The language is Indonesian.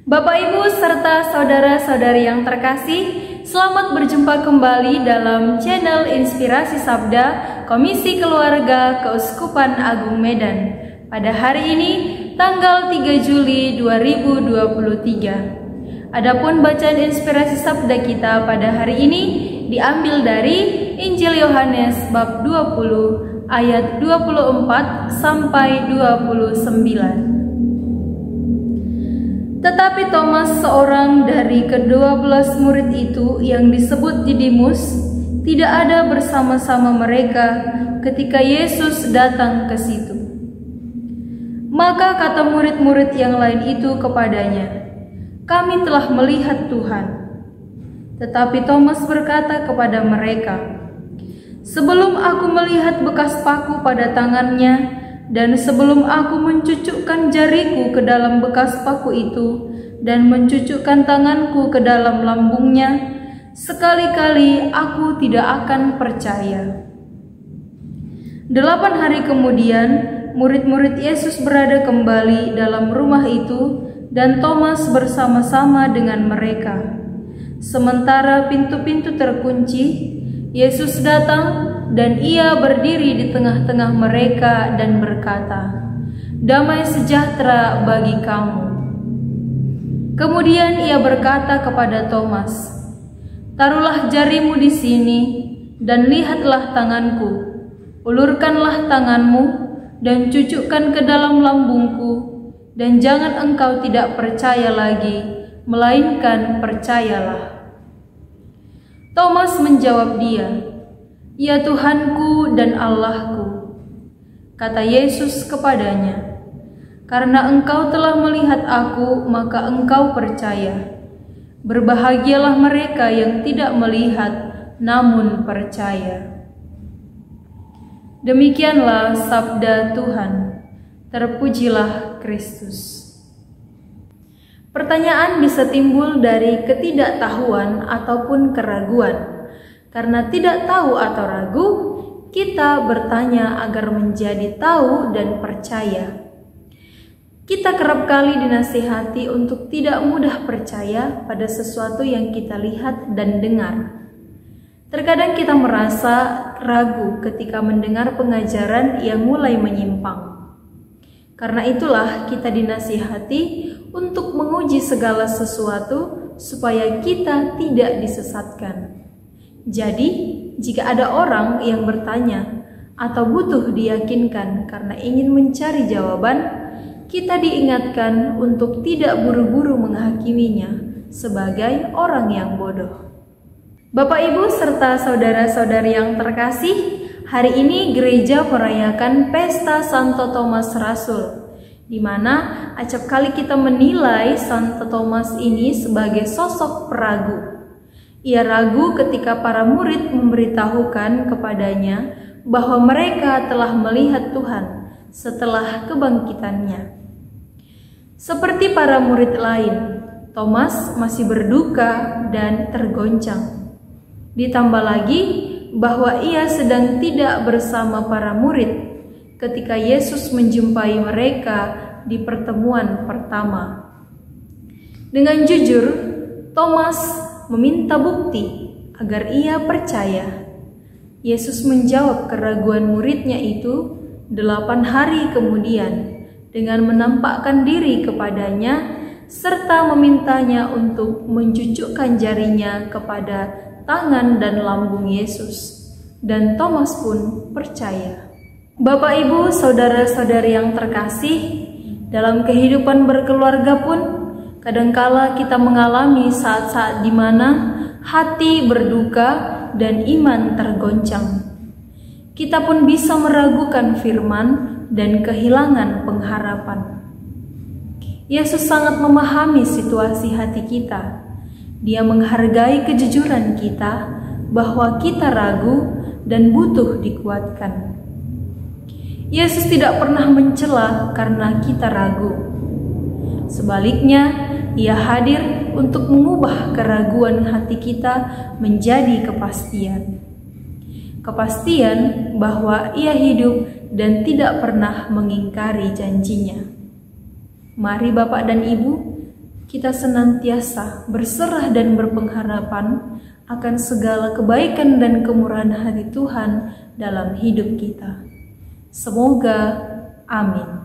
Bapak, Ibu, serta saudara-saudari yang terkasih, selamat berjumpa kembali dalam channel Inspirasi Sabda Komisi Keluarga Keuskupan Agung Medan. Pada hari ini, tanggal 3 Juli 2023. Adapun bacaan Inspirasi Sabda kita pada hari ini diambil dari Injil Yohanes bab 20 ayat 24 sampai 29. Tetapi Thomas, seorang dari ke-12 murid itu yang disebut Didimus, tidak ada bersama-sama mereka ketika Yesus datang ke situ. Maka kata murid-murid yang lain itu kepadanya, "Kami telah melihat Tuhan." Tetapi Thomas berkata kepada mereka, "Sebelum aku melihat bekas paku pada tangannya, dan sebelum aku mencucukkan jariku ke dalam bekas paku itu, dan mencucukkan tanganku ke dalam lambungnya, sekali-kali aku tidak akan percaya." 8 hari kemudian, murid-murid Yesus berada kembali dalam rumah itu, dan Thomas bersama-sama dengan mereka. Sementara pintu-pintu terkunci, Yesus datang dan ia berdiri di tengah-tengah mereka dan berkata, "Damai sejahtera bagi kamu." Kemudian ia berkata kepada Thomas, "Taruhlah jarimu di sini dan lihatlah tanganku. Ulurkanlah tanganmu dan cucukkan ke dalam lambungku, dan jangan engkau tidak percaya lagi, melainkan percayalah." Thomas menjawab dia, "Ya Tuhanku dan Allahku." Kata Yesus kepadanya, "Karena engkau telah melihat aku, maka engkau percaya. Berbahagialah mereka yang tidak melihat, namun percaya." Demikianlah sabda Tuhan. Terpujilah Kristus. Pertanyaan bisa timbul dari ketidaktahuan ataupun keraguan. Karena tidak tahu atau ragu, kita bertanya agar menjadi tahu dan percaya. Kita kerap kali dinasihati untuk tidak mudah percaya pada sesuatu yang kita lihat dan dengar. Terkadang kita merasa ragu ketika mendengar pengajaran yang mulai menyimpang. Karena itulah kita dinasihati untuk menguji segala sesuatu supaya kita tidak disesatkan. Jadi, jika ada orang yang bertanya atau butuh diyakinkan karena ingin mencari jawaban, kita diingatkan untuk tidak buru-buru menghakiminya sebagai orang yang bodoh. Bapak, Ibu, serta saudara-saudari yang terkasih, hari ini gereja merayakan Pesta Santo Thomas Rasul, di mana acap kali kita menilai Santo Thomas ini sebagai sosok peragu. Ia ragu ketika para murid memberitahukan kepadanya bahwa mereka telah melihat Tuhan setelah kebangkitannya. Seperti para murid lain, Thomas masih berduka dan tergoncang. Ditambah lagi bahwa ia sedang tidak bersama para murid ketika Yesus menjumpai mereka di pertemuan pertama. Dengan jujur, Thomas meminta bukti agar ia percaya. Yesus menjawab keraguan muridnya itu 8 hari kemudian dengan menampakkan diri kepadanya serta memintanya untuk mencucukkan jarinya kepada tangan dan lambung Yesus. Dan Thomas pun percaya. Bapak, Ibu, saudara-saudari yang terkasih, dalam kehidupan berkeluarga pun kadangkala kita mengalami saat-saat di mana hati berduka dan iman tergoncang. Kita pun bisa meragukan firman dan kehilangan pengharapan. Yesus sangat memahami situasi hati kita. Dia menghargai kejujuran kita bahwa kita ragu dan butuh dikuatkan. Yesus tidak pernah mencela karena kita ragu. Sebaliknya, Ia hadir untuk mengubah keraguan hati kita menjadi kepastian. Kepastian bahwa Ia hidup dan tidak pernah mengingkari janjinya. Mari Bapak dan Ibu, kita senantiasa berserah dan berpengharapan akan segala kebaikan dan kemurahan hati Tuhan dalam hidup kita. Semoga, amin.